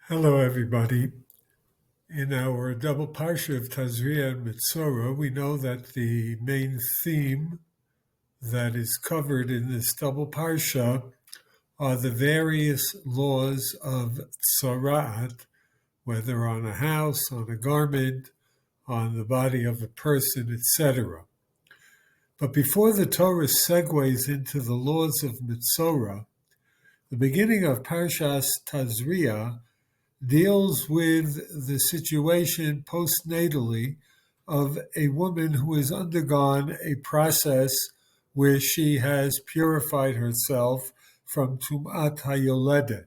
Hello, everybody. In our double parsha of Tazria and Metsora, we know that the main theme that is covered in this double parsha are the various laws of tsarat, whether on a house, on a garment, on the body of a person, etc. But before the Torah segues into the laws of Metsora, the beginning of Parshas Tazria deals with the situation postnatally of a woman who has undergone a process where she has purified herself from Tum'at HaYoledet.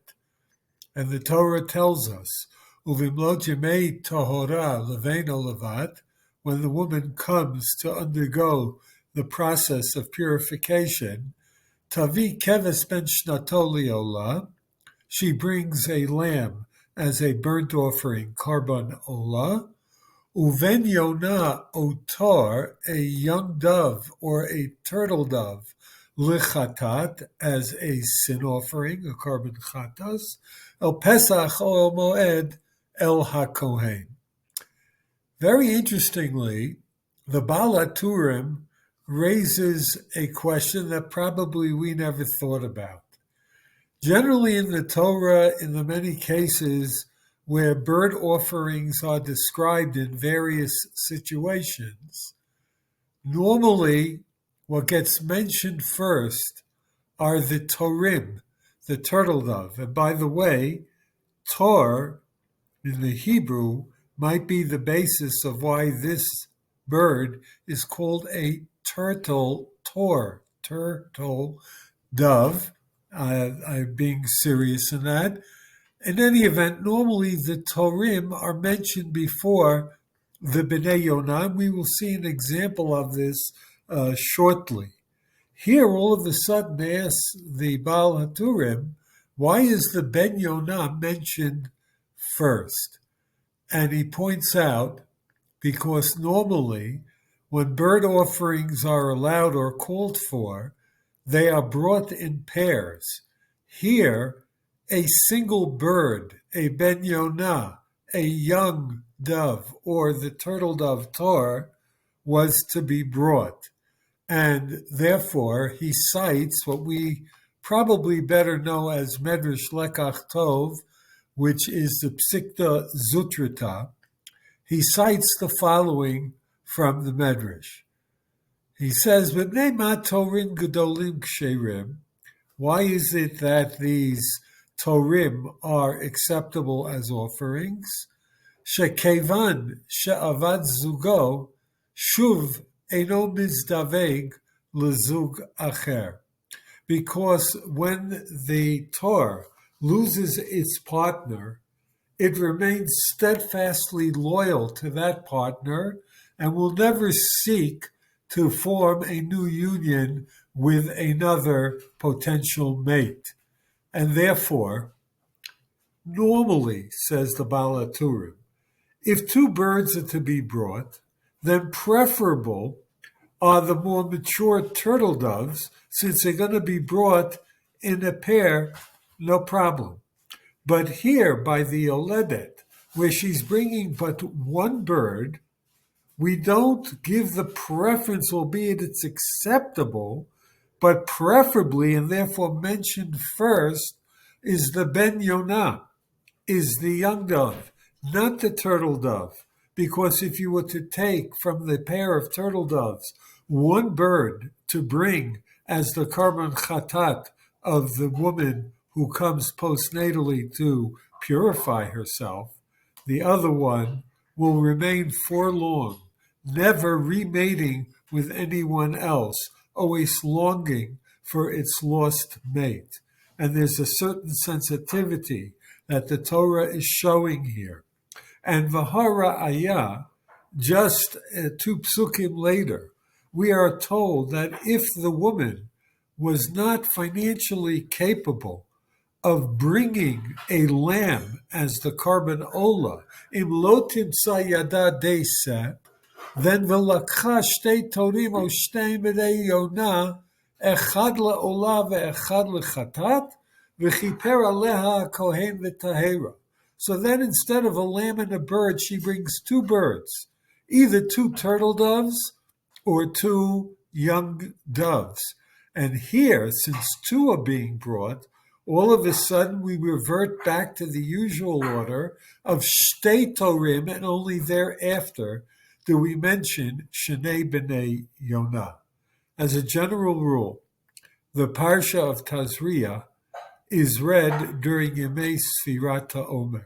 And the Torah tells us, Uvimlot Yemei Tahora Leveino Levat, when the woman comes to undergo the process of purification, Tavi Keves Ben Shnato Liola, she brings a lamb as a burnt offering, Karban Ola, Uven Yonah Otor, a young dove or a turtle dove, Lichatat, as a sin offering, a Karban Chatas, El Pesach or Moed, El HaKohen. Very interestingly, the Baal HaTurim raises a question that probably we never thought about. Generally in the Torah, in the many cases where bird offerings are described in various situations, normally what gets mentioned first are the Torim, the turtle dove. And by the way, Tor in the Hebrew might be the basis of why this bird is called a turtle dove. I'm being serious in that. In any event, normally the Torim are mentioned before the Bnei Yonah. We will see an example of this shortly. Here, all of a sudden, they ask the Baal HaTurim, why is the Ben Yonah mentioned first? And he points out, because normally, when bird offerings are allowed or called for, they are brought in pairs. Here, a single bird, a Ben Yonah, a young dove, or the turtle dove Tor, was to be brought. And therefore, he cites what we probably better know as Medrash Lekach Tov, which is the Psikta Zutrita. He cites the following from the Medrash. He says, "B'nei ma torim gedolim ksherim." Why is it that these torim are acceptable as offerings? Shekevan she'avad zugo shuv eno mizdaveg lezug acher. Because when the tor loses its partner, it remains steadfastly loyal to that partner and will never seek to form a new union with another potential mate. And therefore, normally, says the Baal HaTurim, if two birds are to be brought, then preferable are the more mature turtle doves, since they're going to be brought in a pair, no problem. But here, by the Yoledet, where she's bringing but one bird, we don't give the preference, albeit it's acceptable, but preferably, and therefore mentioned first, is the Ben Yonah, is the young dove, not the turtle dove. Because if you were to take from the pair of turtle doves one bird to bring as the Karban Chatat of the woman who comes postnatally to purify herself, the other one will remain forlorn, never remating with anyone else, always longing for its lost mate. And there's a certain sensitivity that the Torah is showing here. And Vahara Ayah, just two psukim later, we are told that if the woman was not financially capable of bringing a lamb as the Karban Ola, im lotim sayada deiseh, then v'lakcha shtei torim o shtei medei yonah, echad la'ola ve'echad lechatat, v'chiper aleha kohen v'tahera. So then instead of a lamb and a bird, she brings two birds, either two turtle doves or two young doves. And here, since two are being brought, all of a sudden we revert back to the usual order of Shtei Torim, and only thereafter do we mention Shnei B'nei Yonah. As a general rule, the Parsha of Tazria is read during Yemei Sfirat HaOmer.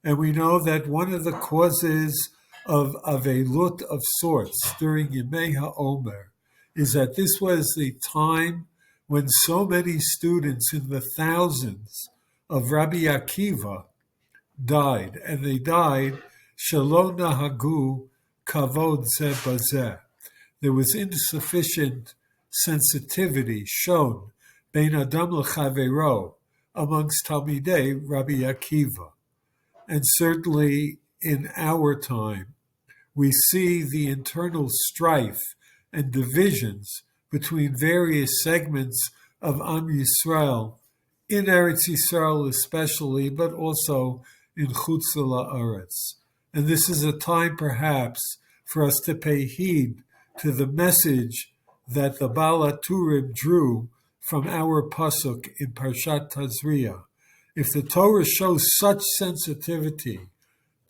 And we know that one of the causes of a lut of sorts during Yemei HaOmer is that this was the time when so many students in the thousands of Rabbi Akiva died, and they died Shelo Nahagu Kavod Zeh Bazeh. There was insufficient sensitivity shown Bein Adam L'Chavero amongst Talmidei Rabbi Akiva. And certainly in our time, we see the internal strife and divisions between various segments of Am Yisrael, in Eretz Yisrael especially, but also in Chutz La'aretz. And this is a time perhaps for us to pay heed to the message that the Baal HaTurim drew from our pasuk in Parshat Tazria. If the Torah shows such sensitivity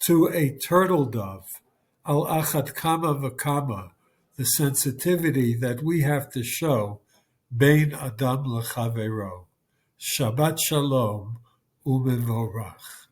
to a turtle dove, al achat kama v'kama, the sensitivity that we have to show, bein adam l'chavero. Shabbat shalom u'mevorach.